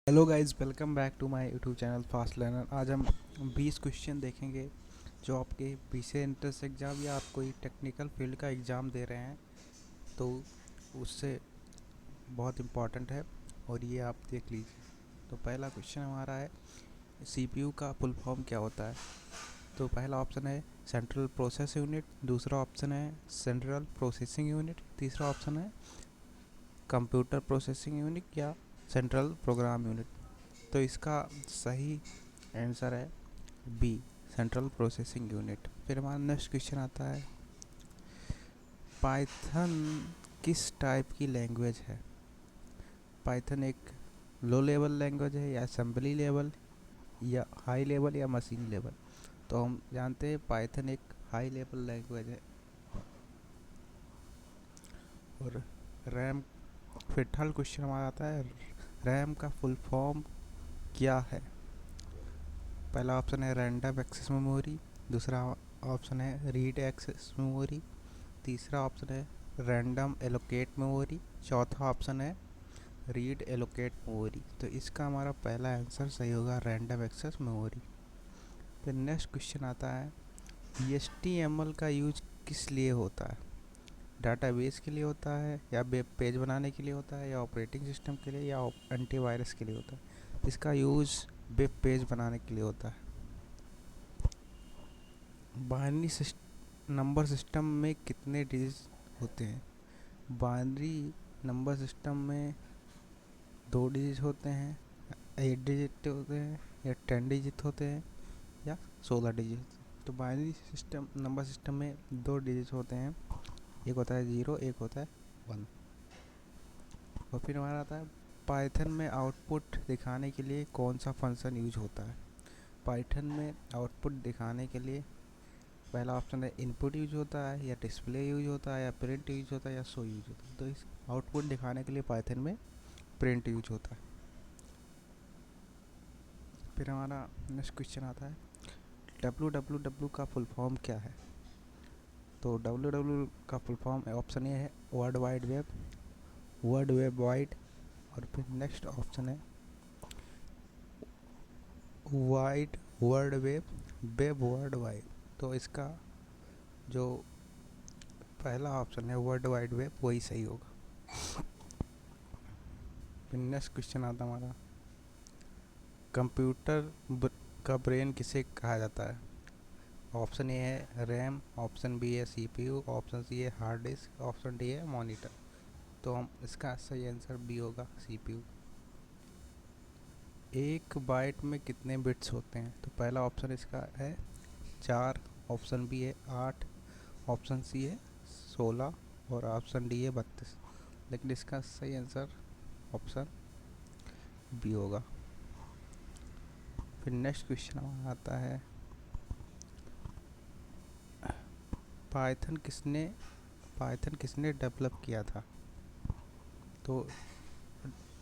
Hello guys, welcome back to my YouTube channel Fast Learner. आज हम 20 question देखेंगे जो आपके पीछे एंट्रेंस एग्ज़ाम या आप कोई टेक्निकल फील्ड का एग्ज़ाम दे रहे हैं तो उससे बहुत इम्पॉर्टेंट है और ये आप देख लीजिए। तो पहला क्वेश्चन हमारा है, सीपीयू का फुल फॉर्म क्या होता है? तो पहला ऑप्शन है सेंट्रल प्रोसेस यूनिट, दूसरा ऑप्शन है सेंट्रल प्रोसेसिंग यूनिट, तीसरा ऑप्शन है कंप्यूटर प्रोसेसिंग यूनिट या सेंट्रल प्रोग्राम यूनिट। तो इसका सही आंसर है बी, सेंट्रल प्रोसेसिंग यूनिट। फिर हमारा नेक्स्ट क्वेश्चन आता है, पाइथन किस टाइप की लैंग्वेज है? पाइथन एक लो लेवल लैंग्वेज है या असेंबली लेवल या हाई लेवल या मशीन लेवल? तो हम जानते हैं पाइथन एक हाई लेवल लैंग्वेज है। और रैम, फिर थर्ड क्वेश्चन हमारा आता है, रैम का फुल फॉर्म क्या है? पहला ऑप्शन है रैंडम एक्सेस मेमोरी, दूसरा ऑप्शन है रीड एक्सेस मेमोरी, तीसरा ऑप्शन है रैंडम एलोकेट मेमोरी, चौथा ऑप्शन है रीड एलोकेट मेमोरी। तो इसका हमारा पहला आंसर सही होगा रैंडम एक्सेस मेमोरी। फिर नेक्स्ट क्वेश्चन आता है, HTML का यूज किस लिए होता है? डाटाबेस के लिए होता है या वेब पेज बनाने के लिए होता है या ऑपरेटिंग सिस्टम के लिए या एंटीवायरस के लिए होता है? इसका यूज़ वेब पेज बनाने के लिए होता है। बाइनरी नंबर सिस्टम में कितने डिजिट होते हैं? बाइनरी नंबर सिस्टम में 2 डिजिट होते हैं, 8 डिजिट होते हैं या 10 डिजिट होते हैं या 16 डिजिट। तो बाइनरी सिस्टम नंबर सिस्टम में 2 डिजिट होते हैं, एक होता है 0, एक होता है 1। और फिर हमारा आता है, पाइथन में आउटपुट दिखाने के लिए कौन सा फंक्शन यूज होता है? पाइथन में आउटपुट दिखाने के लिए पहला ऑप्शन है इनपुट यूज होता है या डिस्प्ले यूज होता है या प्रिंट यूज होता है या शो यूज होता है। तो इस आउटपुट दिखाने के लिए पाइथन में प्रिंट यूज होता है। फिर हमारा नेक्स्ट क्वेश्चन आता है, www का फुल फॉर्म क्या है? तो www का फुल फॉर्म ऑप्शन ए है world wide web, world web wide. और फिर नेक्स्ट ऑप्शन है wide world web, web world wide. तो इसका जो पहला ऑप्शन है वर्ल्ड वाइड वेब वही सही होगा। फिर नेक्स्ट क्वेश्चन आता है हमारा, कंप्यूटर का ब्रेन किसे कहा जाता है? ऑप्शन ए है रैम, ऑप्शन बी है सीपीयू, ऑप्शन सी है हार्ड डिस्क, ऑप्शन डी है मॉनिटर। तो हम इसका सही आंसर बी होगा, सीपीयू। एक बाइट में कितने बिट्स होते हैं? तो पहला ऑप्शन इसका है 4, ऑप्शन बी है 8, ऑप्शन सी है 16 और ऑप्शन डी है 32। लेकिन इसका सही आंसर ऑप्शन बी होगा। फिर नेक्स्ट क्वेश्चन हमारा आता है, पाइथन किसने पाइथन किसने डेवलप किया था? तो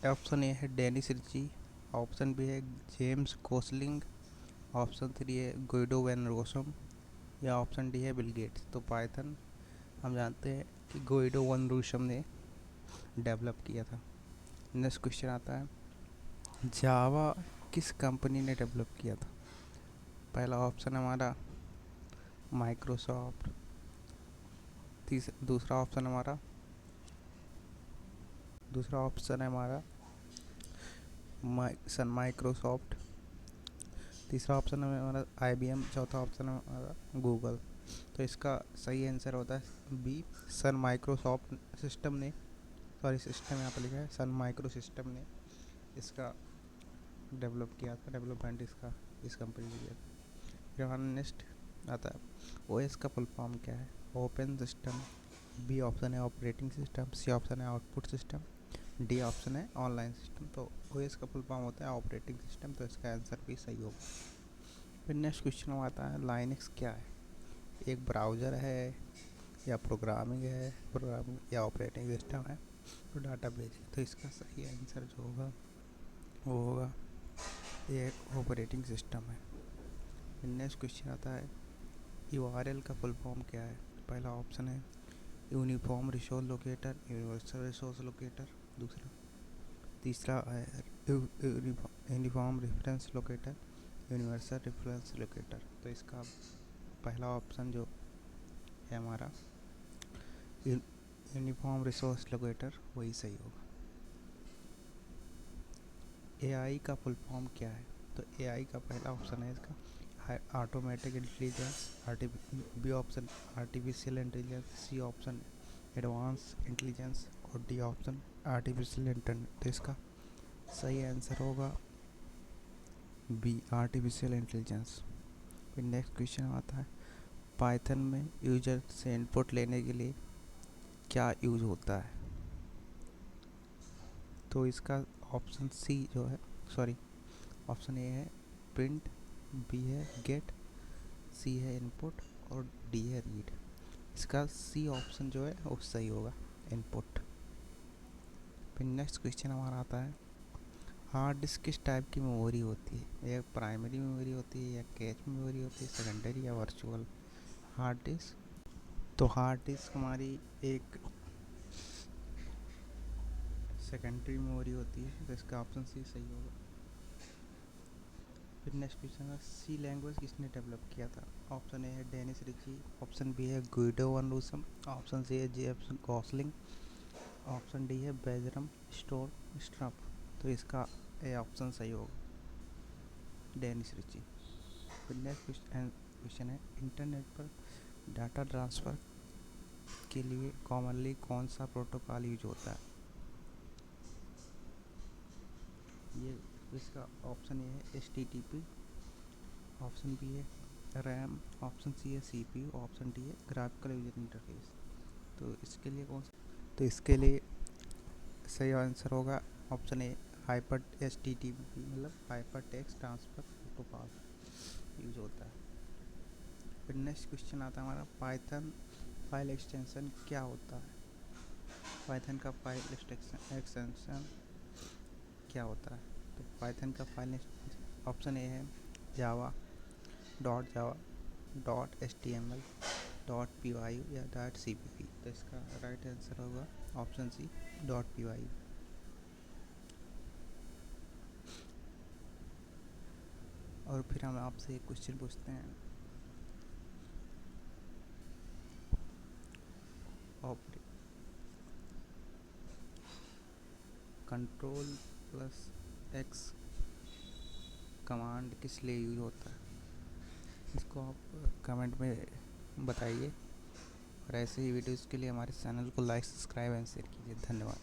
ऑप्शन ए है डेनिस रिची, ऑप्शन बी है जेम्स कोसलिंग, ऑप्शन सी है गुइडो वैन रोसम या ऑप्शन डी है बिल गेट्स। तो पाइथन हम जानते हैं कि गुइडो वैन रोसम ने डेवलप किया था। नेक्स्ट क्वेश्चन आता है, जावा किस कंपनी ने डेवलप किया था? पहला ऑप्शन हमारा माइक्रोसॉफ्ट, दूसरा ऑप्शन है हमारा सन माइक्रोसॉफ्ट, तीसरा ऑप्शन है हमारा IBM, चौथा ऑप्शन है हमारा गूगल। तो इसका सही आंसर होता है बी, सन माइक्रोसॉफ्ट सिस्टम ने, सॉरी सिस्टम यहाँ पर लिखा है सन माइक्रो सिस्टम ने इसका डेवलप किया था, डेवलपमेंट इसका इस कंपनी ने किया था। फिर हमारा नेक्स्ट आता है, OS का फुल फॉर्म क्या है? ओपन सिस्टम, बी ऑप्शन है ऑपरेटिंग सिस्टम, सी ऑप्शन है आउटपुट सिस्टम, डी ऑप्शन है ऑनलाइन सिस्टम। तो OS का फुल फॉर्म होता है ऑपरेटिंग सिस्टम। तो इसका आंसर भी सही होगा। फिर नेक्स्ट क्वेश्चन आता है, लाइनक्स क्या है? एक ब्राउज़र है या प्रोग्रामिंग या ऑपरेटिंग सिस्टम है तो डाटाबेस है। तो इसका सही आंसर जो होगा वो होगा ये ऑपरेटिंग सिस्टम है। फिर नेक्स्ट क्वेश्चन आता है, URL का फुल फॉर्म क्या है? पहला ऑप्शन है uniform resource locator, universal resource locator, दूसरा तीसरा है uniform reference locator, universal reference locator. तो इसका पहला ऑप्शन जो है हमारा यूनिफॉर्म रिसोर्स लोकेटर वही सही होगा। एआई का फुल फॉर्म क्या है? तो एआई का पहला ऑप्शन है इसका automatic intelligence, B option artificial intelligence, C option advance intelligence और डी ऑप्शन आर्टिफिशियल इंटेलिजेंस। तो इसका सही आंसर होगा बी आर्टिफिशियल इंटेलिजेंस। फिर नेक्स्ट क्वेश्चन आता है पाइथन में यूजर से इनपुट लेने के लिए क्या यूज होता है? तो इसका ऑप्शन सी जो है, सॉरी, ऑप्शन ए है प्रिंट, बी है गेट, सी है इनपुट और डी है रीड। इसका सी ऑप्शन जो है वो सही होगा, इनपुट। फिर नेक्स्ट क्वेश्चन हमारा आता है हार्ड डिस्क किस टाइप की मेमोरी होती है? एक प्राइमरी मेमोरी होती है या कैच मेमोरी होती है, सेकेंडरी या वर्चुअल हार्ड डिस्क? तो हार्ड डिस्क हमारी एक सेकेंडरी मेमोरी होती है, तो इसका ऑप्शन सी सही होगा। फिर नेक्स्ट क्वेश्चन है सी लैंग्वेज किसने डेवलप किया था? ऑप्शन ए है डेनिस रिची, ऑप्शन बी है गुइडो वन रूसम, ऑप्शन सी है जेम्स गॉसलिंग, ऑप्शन डी है बेजरम स्टोर स्ट्रप। तो इसका ए ऑप्शन सही होगा, डेनिस रिची। फिर नेक्स्ट क्वेश्चन है इंटरनेट पर डाटा ट्रांसफ़र के लिए कॉमनली कौन सा प्रोटोकॉल यूज होता है? ये इसका ऑप्शन ए है HTTP, ऑप्शन बी है रैम, ऑप्शन सी है CPU, ऑप्शन डी है ग्राफिकल यूजर इंटरफेस। तो इसके लिए कौन सा? तो इसके लिए सही आंसर होगा ऑप्शन ए हाइपर HTTP, मतलब hyper text transfer protocol use होता है। फिर नेक्स्ट क्वेश्चन आता है हमारा पाइथन फाइल एक्सटेंशन क्या होता है? पाइथन का फाइल एक्सटेंशन क्या होता है? तो पाइथन का फाइल ऑप्शन ए है जावा जावा .html .py या .cpp। तो इसका राइट आंसर होगा ऑप्शन सी .py। और फिर हम आपसे एक क्वेश्चन पूछते हैं Ctrl+X कमांड किस लिए यूज होता है? इसको आप कमेंट में बताइए और ऐसे ही वीडियोज़ के लिए हमारे चैनल को लाइक, सब्सक्राइब एंड शेयर कीजिए। धन्यवाद।